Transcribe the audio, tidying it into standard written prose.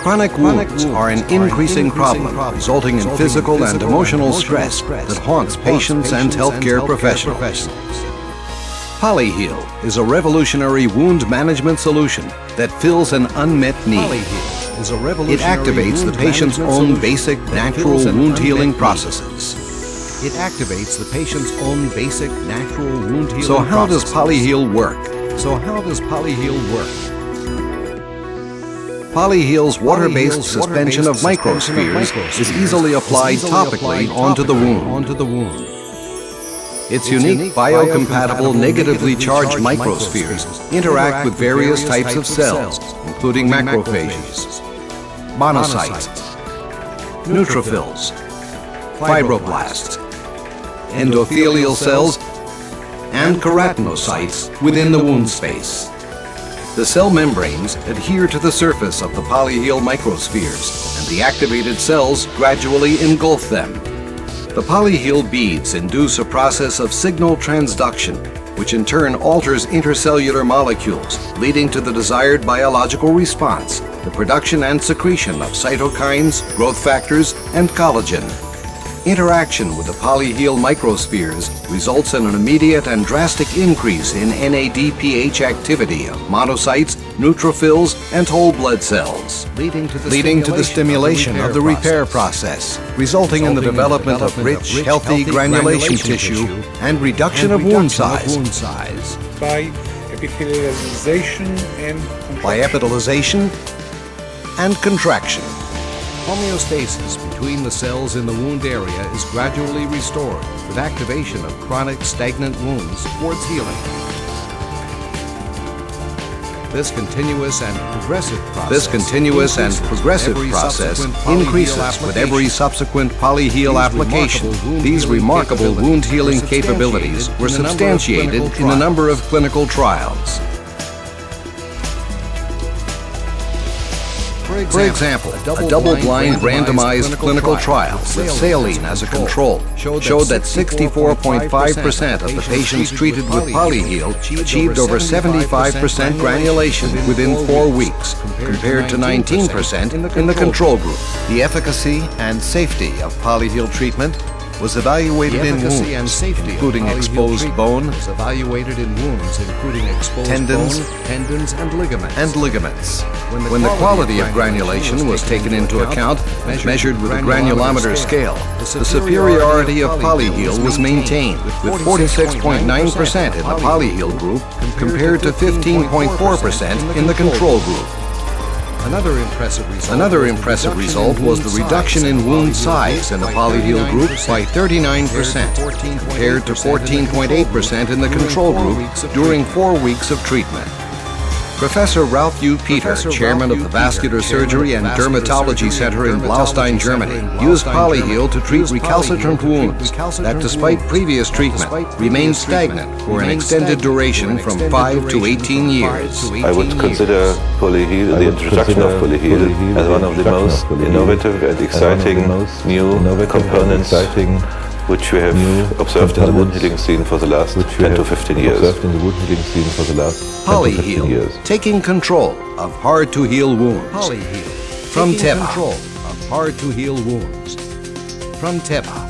Chronic wounds are an increasing problem, resulting in physical and emotional stress that haunts patients and healthcare professionals. Polyheal is a revolutionary wound management solution that fills an unmet need. It activates the patient's own basic natural wound healing processes. So how does Polyheal work? Polyheal's water-based suspension of microspheres is easily applied topically onto the wound. Its unique biocompatible negatively charged microspheres interact with various types of cells, including macrophages, monocytes, neutrophils, fibroblasts, endothelial cells, and keratinocytes within the wound space. The cell membranes adhere to the surface of the Polyheal microspheres, and the activated cells gradually engulf them. The Polyheal beads induce a process of signal transduction, which in turn alters intercellular molecules, leading to the desired biological response, the production and secretion of cytokines, growth factors, and collagen. Interaction with the Polyheal microspheres results in an immediate and drastic increase in NADPH activity of monocytes, neutrophils, and whole blood cells, leading to the stimulation of the repair process, resulting in the development of rich, healthy granulation tissue and reduction of wound size. By epithelialization and contraction. Homeostasis between the cells in the wound area is gradually restored with activation of chronic stagnant wounds towards healing. This continuous and progressive process increases with every subsequent Polyheal application. These remarkable wound healing capabilities were substantiated in a number of clinical trials. For example, a double-blind randomized clinical trial with saline as a control showed that 64.5% of the patients treated with Polyheal achieved over 75% granulation within 4 weeks, compared to 19% in the control group. The efficacy and safety of Polyheal treatment was evaluated in wounds, including exposed bone, tendons, and ligaments. When the quality of granulation was taken into account, measured with a granulometer scale, the superiority of Polyheal was maintained, with 46.9% in the Polyheal group compared to 15.4% in the control group. Another impressive result was the reduction in wound size in the Polyheal group by 39%, compared to 14.8% in the control group during 4 weeks of treatment. Professor Ralph U. Peter, chairman of the Vascular Surgery and Dermatology Center in Blaustein, Germany, used Polyheal to treat recalcitrant wounds that, despite previous treatment, remained stagnant for an extended duration from 5 to 18 years. I would consider Polyheal, the introduction of Polyheal, as one of the most innovative and exciting new components which we have observed in the wound healing scene for the last 10 to 15 years. Polyheal, taking control of hard-to-heal wounds. From Teva. From Teva.